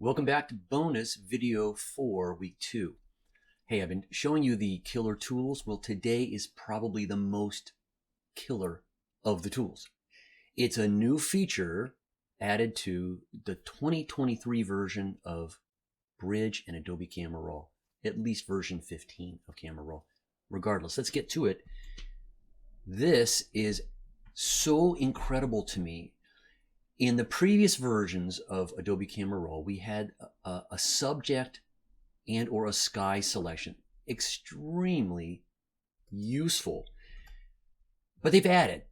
Welcome back to bonus video for week 2. Hey, I've been showing you the killer tools. Well, today is probably the most killer of the tools. It's a new feature added to the 2023 version of Bridge and Adobe Camera Raw, at least version 15 of Camera Raw. Regardless, let's get to it. This is so incredible to me. In the previous versions of Adobe Camera Raw, we had a subject and or a sky selection. Extremely useful. But they've added,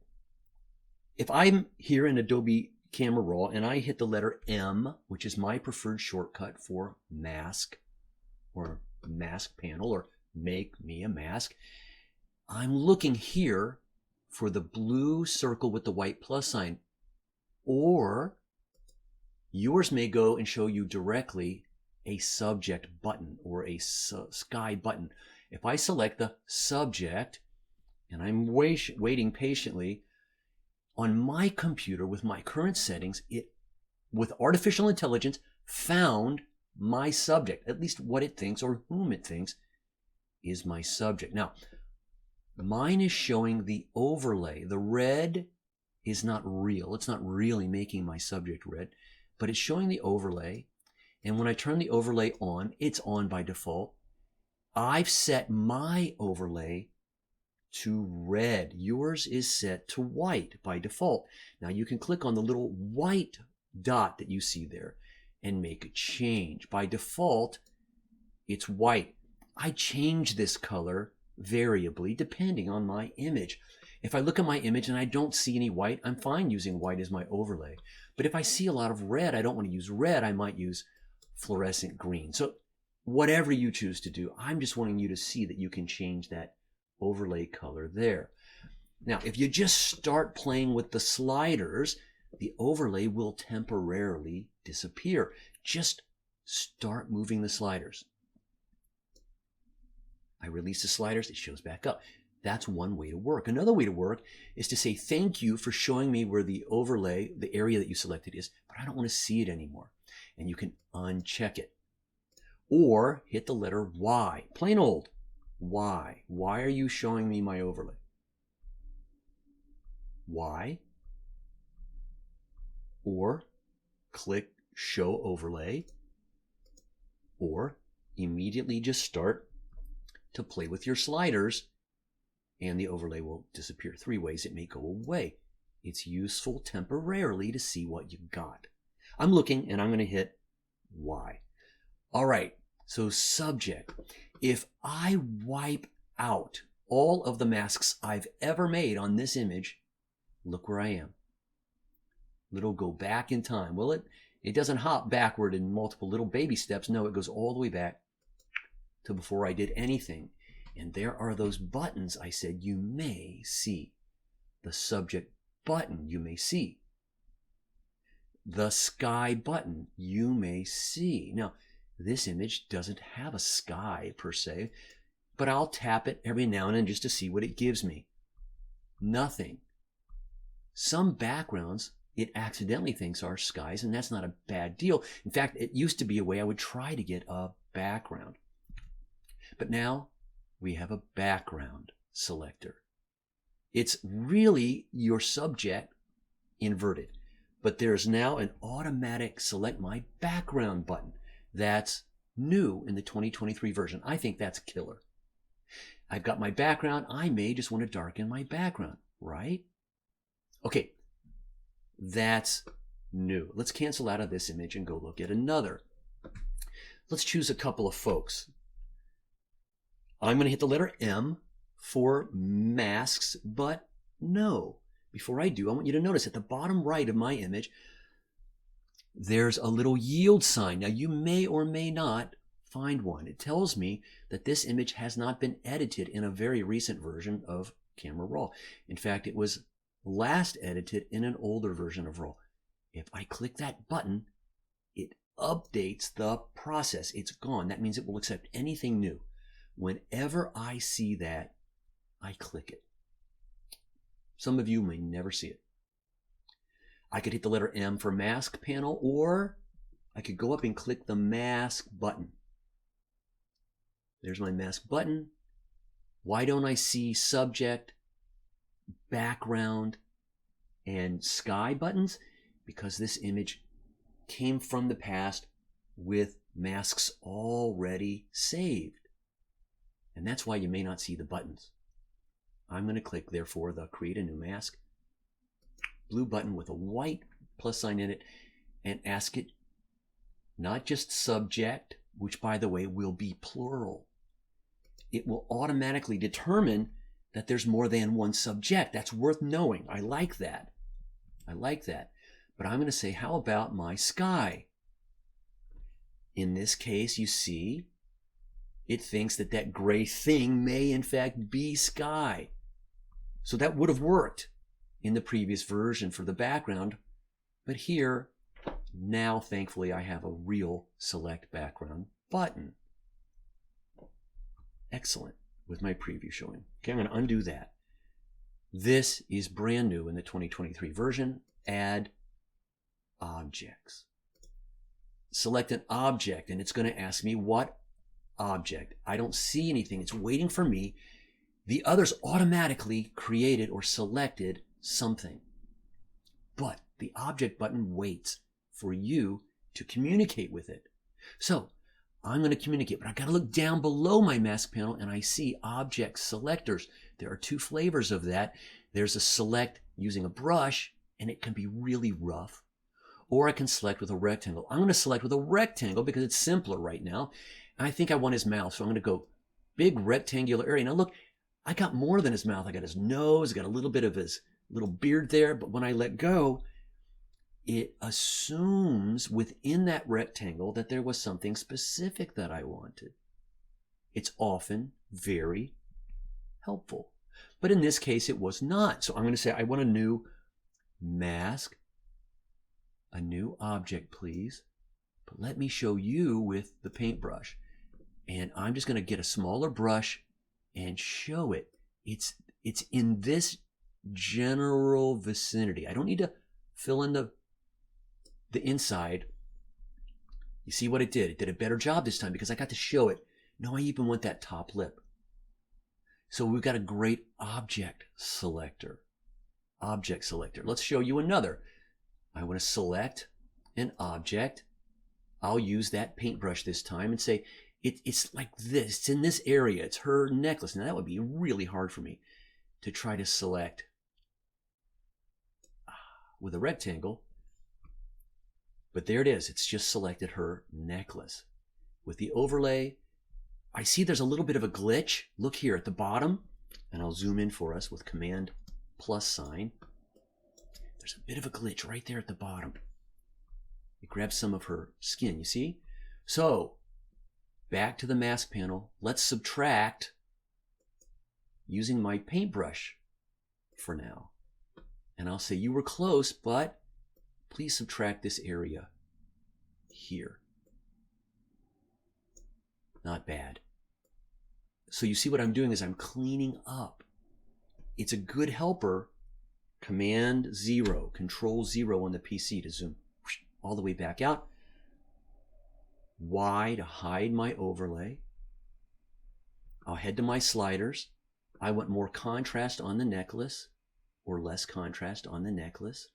if I'm here in Adobe Camera Raw and I hit the letter M, which is my preferred shortcut for mask or mask panel or make me a mask, I'm looking here for the blue circle with the white plus sign. Or yours may go and show you directly a subject button or a sky button. If I select the subject and I'm waiting patiently on my computer with my current settings, it, with artificial intelligence, found my subject, at least what it thinks or whom it thinks is my subject. Now, mine is showing the overlay. The red is not real. It's not really making my subject red, but it's showing the overlay. And when I turn the overlay on, it's on by default. I've set my overlay to red. Yours is set to white by default. Now you can click on the little white dot that you see there and make a change. By default, it's white. I change this color variably depending on my image. If I look at my image and I don't see any white, I'm fine using white as my overlay. But if I see a lot of red, I don't want to use red, I might use fluorescent green. So whatever you choose to do, I'm just wanting you to see that you can change that overlay color there. Now, if you just start playing with the sliders, the overlay will temporarily disappear. Just start moving the sliders. I release the sliders, it shows back up. That's one way to work. Another way to work is to say, thank you for showing me where the overlay, the area that you selected is, but I don't want to see it anymore. And you can uncheck it. Or hit the letter Y, plain old Y. Why are you showing me my overlay? Y. Or click Show Overlay. Or immediately just start to play with your sliders and the overlay will disappear. 3 ways it may go away. It's useful temporarily to see what you got. I'm looking and I'm going to hit Y. All right, so subject. If I wipe out all of the masks I've ever made on this image, look where I am. It'll go back in time. Well, it doesn't hop backward in multiple little baby steps. No, it goes all the way back to before I did anything. And there are those buttons I said you may see. The subject button you may see. The sky button you may see. Now, this image doesn't have a sky per se, but I'll tap it every now and then just to see what it gives me. Nothing. Some backgrounds it accidentally thinks are skies, and that's not a bad deal. In fact, it used to be a way I would try to get a background. But now, we have a background selector. It's really your subject inverted, but there's now an automatic select my background button. That's new in the 2023 version. I think that's killer. I've got my background. I may just want to darken my background, right? Okay, that's new. Let's cancel out of this image and go look at another. Let's choose a couple of folks. I'm going to hit the letter M for masks, but no. Before I do, I want you to notice at the bottom right of my image, there's a little yield sign. Now, you may or may not find one. It tells me that this image has not been edited in a very recent version of Camera Raw. In fact, it was last edited in an older version of Raw. If I click that button, it updates the process. It's gone. That means it will accept anything new. Whenever I see that, I click it. Some of you may never see it. I could hit the letter M for mask panel, or I could go up and click the mask button. There's my mask button. Why don't I see subject, background, and sky buttons? Because this image came from the past with masks already saved. And that's why you may not see the buttons. I'm going to click, therefore, the Create a New Mask, blue button with a white plus sign in it, and ask it not just subject, which, by the way, will be plural. It will automatically determine that there's more than one subject. That's worth knowing. I like that. I like that. But I'm going to say, how about my sky? In this case, you see, it thinks that that gray thing may in fact be sky. So that would have worked in the previous version for the background. But here, now thankfully, I have a real select background button. Excellent, with my preview showing. Okay, I'm going to undo that. This is brand new in the 2023 version. Add objects. Select an object, and it's going to ask me what object. I don't see anything. It's waiting for me. The others automatically created or selected something. But the object button waits for you to communicate with it. So I'm going to communicate, but I've got to look down below my mask panel and I see object selectors. There are two flavors of that. There's a select using a brush, and it can be really rough. Or I can select with a rectangle. I'm going to select with a rectangle because it's simpler right now. And I think I want his mouth, so I'm going to go big rectangular area. Now look, I got more than his mouth. I got his nose, I got a little bit of his little beard there, but when I let go, it assumes within that rectangle that there was something specific that I wanted. It's often very helpful. But in this case, it was not. So I'm going to say I want a new mask, a new object, please. But let me show you with the paintbrush. And I'm just going to get a smaller brush and show it. It's in this general vicinity. I don't need to fill in the inside. You see what it did? It did a better job this time because I got to show it. No, I even want that top lip. So we've got a great object selector. Object selector. Let's show you another. I want to select an object. I'll use that paintbrush this time and say, it's like this. It's in this area. It's her necklace. Now that would be really hard for me to try to select with a rectangle. But there it is. It's just selected her necklace. With the overlay, I see there's a little bit of a glitch. Look here at the bottom, and I'll zoom in for us with Command plus sign. There's a bit of a glitch right there at the bottom. It grabs some of her skin, you see? So, back to the mask panel. Let's subtract using my paintbrush for now. And I'll say you were close, but please subtract this area here. Not bad. So you see what I'm doing is I'm cleaning up. It's a good helper. Command 0, Control 0 on the PC to zoom all the way back out. Y to hide my overlay. I'll head to my sliders. I want more contrast on the necklace or less contrast on the necklace.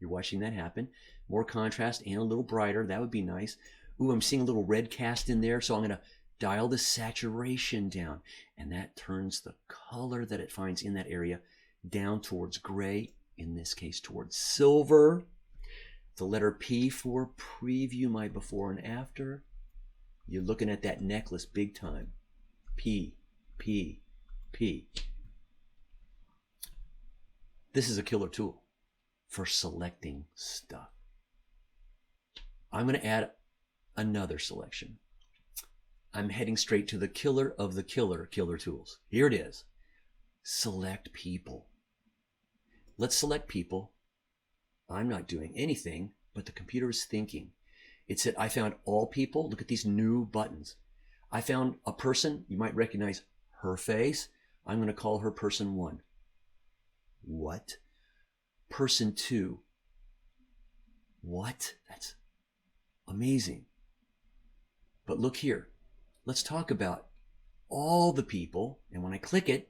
You're watching that happen. More contrast and a little brighter. That would be nice. Ooh, I'm seeing a little red cast in there, so I'm going to dial the saturation down. And that turns the color that it finds in that area down towards gray, in this case towards silver. The letter P for preview my before and after. You're looking at that necklace big time. P, P, P. This is a killer tool for selecting stuff. I'm going to add another selection. I'm heading straight to the killer of the killer tools. Here it is. Select people. Let's select people. I'm not doing anything, but the computer is thinking. It said, I found all people. Look at these new buttons. I found a person. You might recognize her face. I'm going to call her person 1. What? Person 2. What? That's Amazing. But look here. Let's talk about all the people. And when I click it,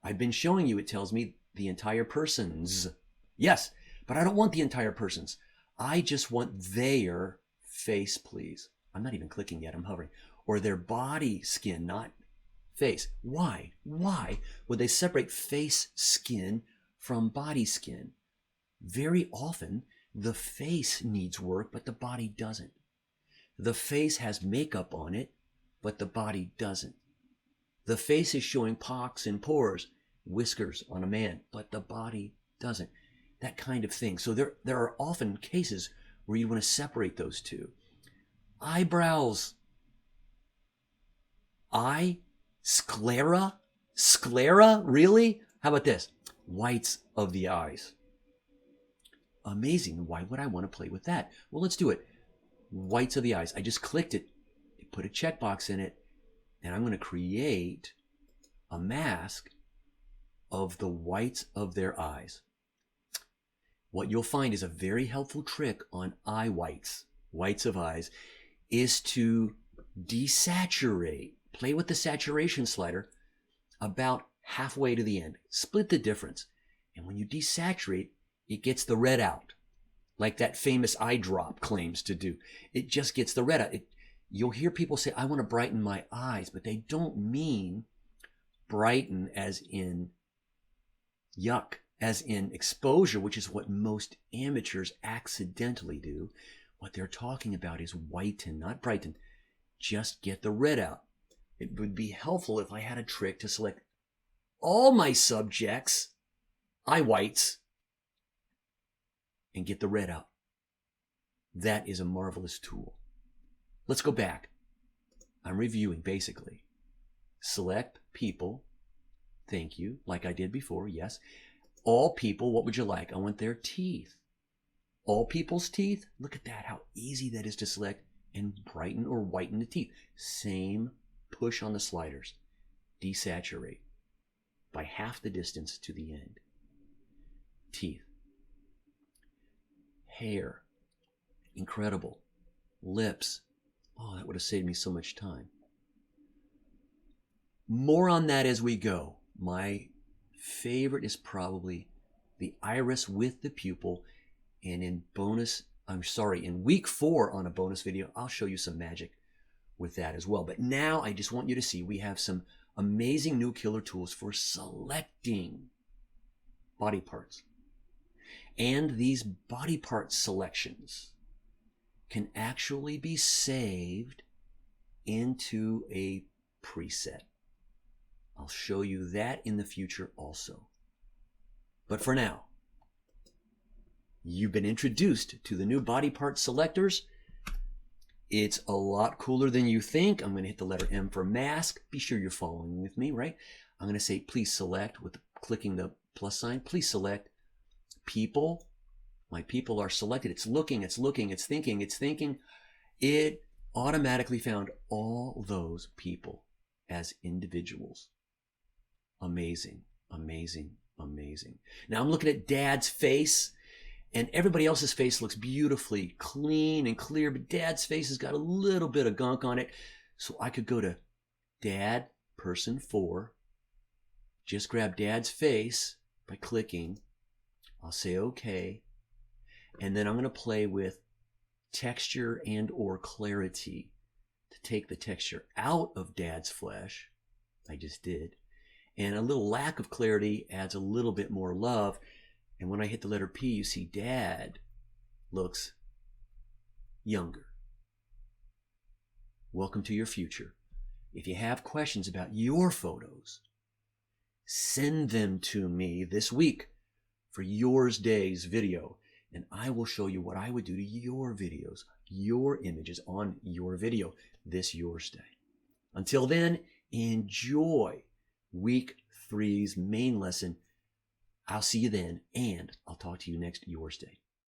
I've been showing you, it tells me the entire person's. Yes, but I don't want the entire person's. I just want their face, please. I'm not even clicking yet, I'm hovering. Or their body skin, not face. Why? Why would they separate face skin from body skin? Very often, the face needs work, but the body doesn't. The face has makeup on it, but the body doesn't. The face is showing pox and pores, whiskers on a man, but the body doesn't. That kind of thing. So there are often cases where you want to separate those two. Eyebrows. Eye? Sclera? Sclera? Really? How about this? Whites of the eyes. Amazing. Why would I want to play with that? Well, let's do it. Whites of the eyes. I just clicked it. It put a checkbox in it. And I'm going to create a mask of the whites of their eyes. What you'll find is a very helpful trick on eye whites, whites of eyes, is to desaturate. Play with the saturation slider about halfway to the end. Split the difference. And when you desaturate, it gets the red out, like that famous eye drop claims to do. It just gets the red out. You'll hear people say, I want to brighten my eyes, but they don't mean brighten as in yuck, as in exposure, which is what most amateurs accidentally do. What they're talking about is whiten, not brighten. Just get the red out. It would be helpful if I had a trick to select all my subjects, eye whites, and get the red out. That is a marvelous tool. Let's go back. I'm reviewing basically. Select people. Thank you. Like I did before. Yes. All people. What would you like? I want their teeth. All people's teeth. Look at that. How easy that is to select and brighten or whiten the teeth. Same push on the sliders. Desaturate by half the distance to the end. Teeth. Hair. Incredible. Lips. Oh, that would have saved me so much time. More on that as we go. My favorite is probably the iris with the pupil. And in week 4 on a bonus video, I'll show you some magic with that as well. But now I just want you to see we have some amazing new killer tools for selecting body parts. And these body part selections can actually be saved into a preset. I'll show you that in the future also. But for now, you've been introduced to the new body part selectors. It's a lot cooler than you think. I'm going to hit the letter M for mask. Be sure you're following with me, right? I'm going to say, please select with clicking the plus sign. Please select people. My people are selected. It's looking, it's looking, it's thinking, it's thinking. It automatically found all those people as individuals. Amazing, amazing, amazing. Now I'm looking at Dad's face, and everybody else's face looks beautifully clean and clear, but Dad's face has got a little bit of gunk on it. So I could go to Dad, person 4, just grab Dad's face by clicking. I'll say okay. And then I'm going to play with texture and or clarity to take the texture out of Dad's flesh. I just did. And a little lack of clarity adds a little bit more love. And when I hit the letter P, you see Dad looks younger. Welcome to your future. If you have questions about your photos, send them to me this week for Yours Day's video. And I will show you what I would do to your videos, your images on your video this Yours Day. Until then, enjoy week 3's main lesson. I'll see you then, and I'll talk to you next Yours Day.